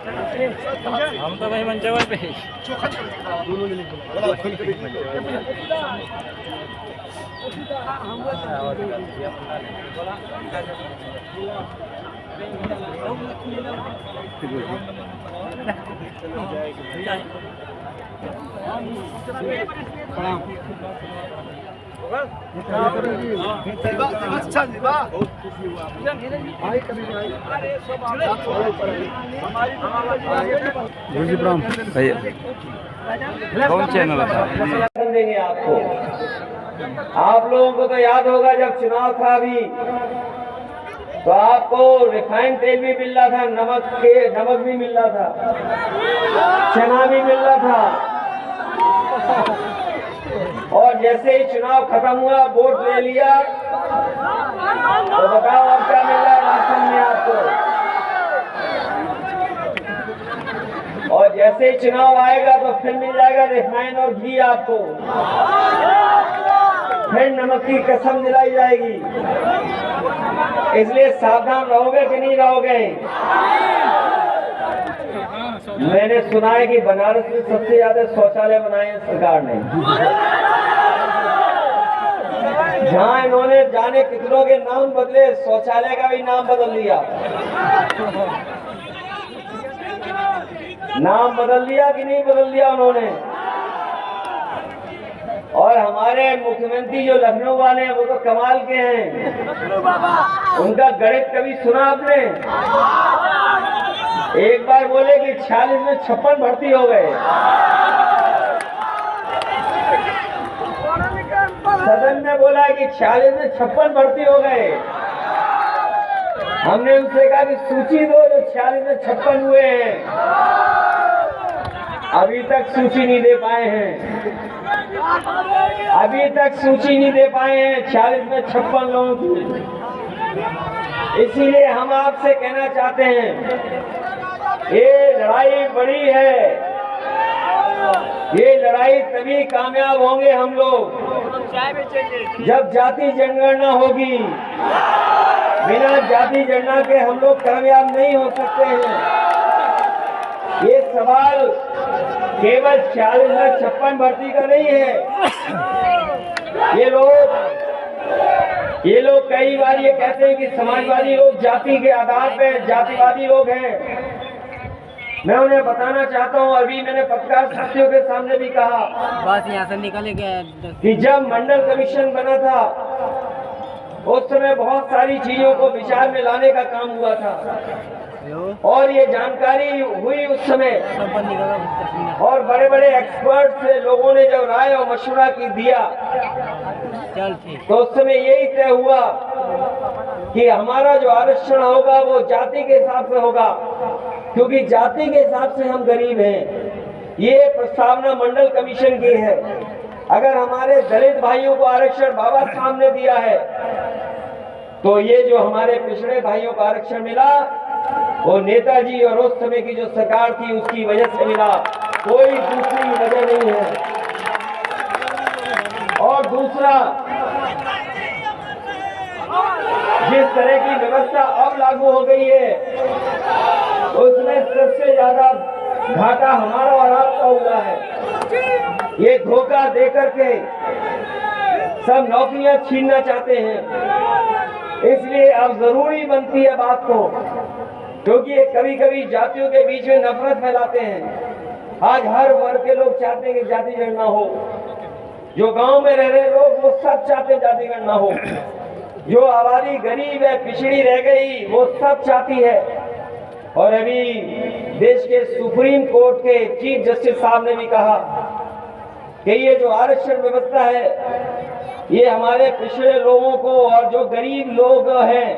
हम तो भाई मंचवर पे ही। कौन चैनल देंगे आपको। आप लोगों को तो याद होगा जब चुनाव था अभी, तो आपको रिफाइंड तेल भी मिल रहा था, नमक भी मिल रहा था, चना भी मिल रहा था। और जैसे ही चुनाव खत्म हुआ, वोट ले लिया, तो बताओ अब क्या मिल रहा है राशन में आपको। और जैसे ही चुनाव आएगा तो फिर मिल जाएगा रिफाइन और घी आपको, फिर नमक की कसम दिलाई जाएगी। इसलिए सावधान रहोगे कि नहीं रहोगे। मैंने सुना है कि बनारस में सबसे ज्यादा शौचालय बनाए हैं सरकार ने, जहां इन्होंने जाने कितनों के नाम बदले, शौचालय का भी नाम बदल दिया। नाम बदल दिया कि नहीं बदल दिया उन्होंने। और हमारे मुख्यमंत्री जो लखनऊ वाले हैं वो तो कमाल के हैं। उनका गणित कभी सुना आपने? एक बार बोले कि 46 में 56 भर्ती हो गए। सदन में बोला कि 46 में 56 भर्ती हो गए। हमने उनसे कहा कि सूची दो जो 46 में 56 हुए हैं। अभी तक सूची नहीं दे पाए हैं, अभी तक सूची नहीं दे पाए हैं 46 में 56 लोगों की। इसीलिए हम आपसे कहना चाहते हैं, ये लड़ाई बड़ी है, ये लड़ाई तभी कामयाब होंगे हम लोग जब जाति जनगणना होगी। बिना जाति जनगणना के हम लोग कामयाब नहीं हो सकते हैं। ये सवाल केवल 46 में 56 भर्ती का नहीं है। ये लोग कई बार ये कहते हैं कि समाजवादी लोग जाति के आधार पे जातिवादी लोग हैं। मैं उन्हें बताना चाहता हूं, अभी मैंने पत्रकार साथियों के सामने भी कहा, बस यहाँ से निकले कि जब मंडल कमीशन बना था उस समय बहुत सारी चीजों को विचार में लाने का काम हुआ था और ये जानकारी हुई उस समय। और बड़े बड़े एक्सपर्ट से लोगों ने जब राय और मशवरा की दिया तो उस समय यही तय हुआ कि हमारा जो आरक्षण होगा वो जाति के हिसाब से होगा, क्योंकि जाति के हिसाब से हम गरीब हैं। ये प्रस्तावना मंडल कमीशन की है। अगर हमारे दलित भाइयों को आरक्षण बाबा साहब ने दिया है तो ये जो हमारे पिछड़े भाइयों को आरक्षण मिला वो नेताजी और उस समय की जो सरकार थी उसकी वजह से मिला, कोई दूसरी वजह नहीं है। और दूसरा, जिस तरह की व्यवस्था अब लागू हो गई है उसमें सबसे ज्यादा घाटा हमारा और आपका हुआ है। ये धोखा देकर के सब नौकरियां छीनना चाहते हैं। इसलिए अब जरूरी बनती है बात को, क्योंकि ये कभी कभी जातियों के बीच में नफरत फैलाते हैं। आज हर वर्ग के लोग चाहते हैं कि जाति गणना हो। जो गांव में रह रहे लोग वो सब चाहते हैं जाति गणना हो। जो आबादी गरीब है, पिछड़ी रह गई, वो सब चाहती है। और अभी देश के सुप्रीम कोर्ट के चीफ जस्टिस साहब ने भी कहा कि ये जो आरक्षण व्यवस्था है ये हमारे पिछड़े लोगों को और जो गरीब लोग हैं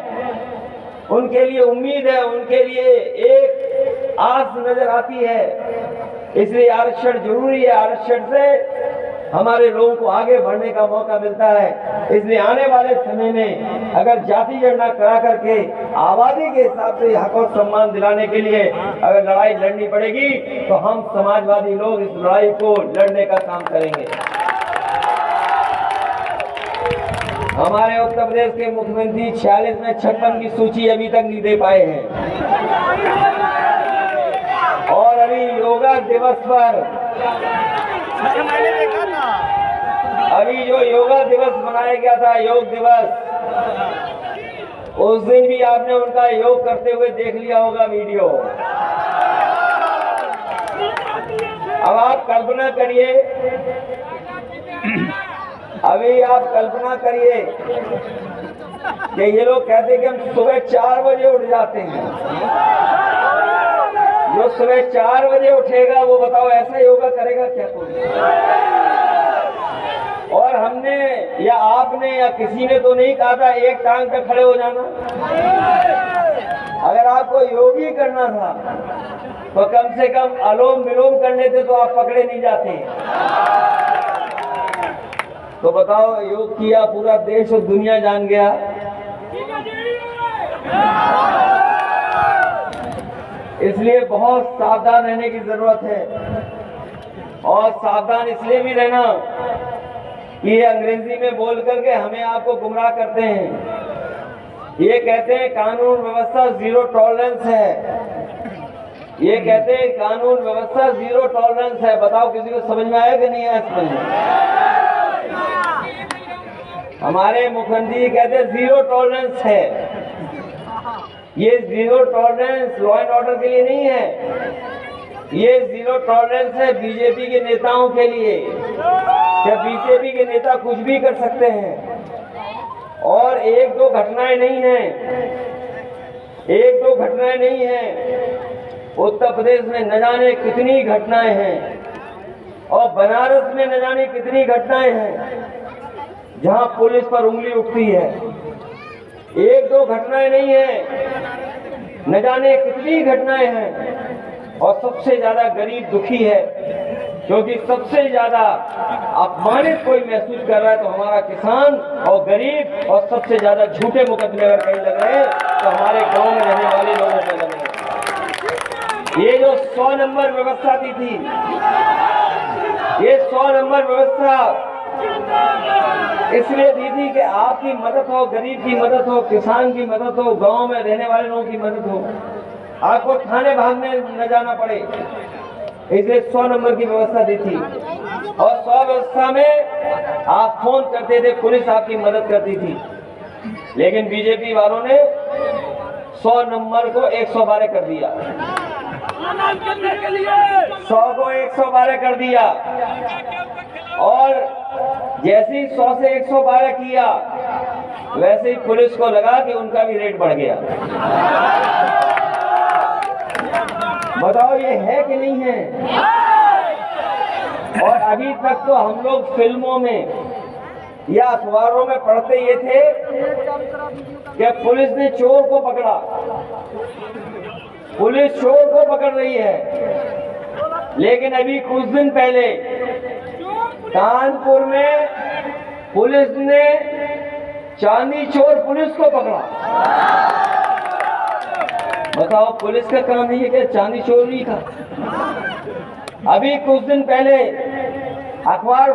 उनके लिए उम्मीद है, उनके लिए एक आस नजर आती है। इसलिए आरक्षण जरूरी है। आरक्षण से हमारे लोगों को आगे बढ़ने का मौका मिलता है। इसलिए आने वाले समय में अगर जाति गणना करा करके आबादी के हिसाब से हक और सम्मान दिलाने के लिए अगर लड़ाई लड़नी पड़ेगी तो हम समाजवादी लोग इस लड़ाई को लड़ने का काम करेंगे। हमारे उत्तर प्रदेश के मुख्यमंत्री 46 में 56 की सूची अभी तक नहीं दे पाए हैं। दिवस पर मैंने देखा था। अभी जो योगा दिवस मनाया गया था, योग दिवस, उस दिन भी आपने उनका योग करते हुए देख लिया होगा वीडियो। अब आप कल्पना करिए, अभी आप कल्पना करिए कि ये लोग कहते हैं कि हम सुबह 4 बजे उठ जाते हैं। जो सुबह 4 बजे उठेगा वो बताओ ऐसा योगा करेगा क्या कोई? और हमने या आपने या किसी ने तो नहीं कहा था एक टांग पे खड़े हो जाना। अगर आपको योग ही करना था तो कम से कम अनुलोम विलोम कर लेते तो आप पकड़े नहीं जाते। तो बताओ, योग किया, पूरा देश और दुनिया जान गया। इसलिए बहुत सावधान रहने की जरूरत है। और सावधान इसलिए भी रहना कि ये अंग्रेजी में बोल करके हमें आपको गुमराह करते हैं। ये कहते हैं कानून व्यवस्था जीरो टॉलरेंस है। ये कहते हैं कानून व्यवस्था जीरो टॉलरेंस है। बताओ किसी को समझ में आया कि नहीं आया? समझ में? हमारे मुख्यमंत्री कहते हैं जीरो टॉलरेंस है। ये zero tolerance law and order के लिए नहीं है, ये जीरो टॉलरेंस है बीजेपी के नेताओं के लिए। क्या बीजेपी के नेता कुछ भी कर सकते हैं? और एक दो घटनाएं नहीं हैं, एक दो घटनाएं नहीं हैं। उत्तर प्रदेश में न जाने कितनी घटनाएं हैं और बनारस में न जाने कितनी घटनाएं हैं जहां पुलिस पर उंगली उठती है। एक दो घटनाएं नहीं है, न जाने कितनी घटनाएं हैं। और सबसे ज्यादा गरीब दुखी है, क्योंकि सबसे ज्यादा अपमानित कोई महसूस कर रहा है तो हमारा किसान और गरीब, और सबसे ज्यादा झूठे मुकदमे अगर कहीं लग रहे हैं तो हमारे गांव में रहने वाले लोगों पे लग रहे हैं। ये जो 100 नंबर व्यवस्था दी थी, ये 100 नंबर व्यवस्था इसलिए दी थी कि आपकी मदद हो, गरीब की मदद हो, किसान की मदद हो, गांव में रहने वाले लोगों की मदद हो, आपको थाने भागने न जाना पड़े। इसलिए 100 नंबर की व्यवस्था दी थी। और 100 व्यवस्था में आप फोन करते थे, पुलिस आपकी मदद करती थी। लेकिन बीजेपी वालों ने 100 नंबर को 112 कर दिया, 100 को 112 कर दिया। और जैसे ही 100 से 112 किया, वैसे ही पुलिस को लगा कि उनका भी रेट बढ़ गया। बताओ ये है कि नहीं है? और अभी तक तो हम लोग फिल्मों में या अखबारों में पढ़ते ये थे कि पुलिस ने चोर को पकड़ा, पुलिस चोर को पकड़ रही है। लेकिन अभी कुछ दिन पहले कानपुर में पुलिस ने चांदी चोर पुलिस को पकड़ा। बताओ, पुलिस का काम नहीं है कि चांदी चोरी का? अभी कुछ दिन पहले अखबार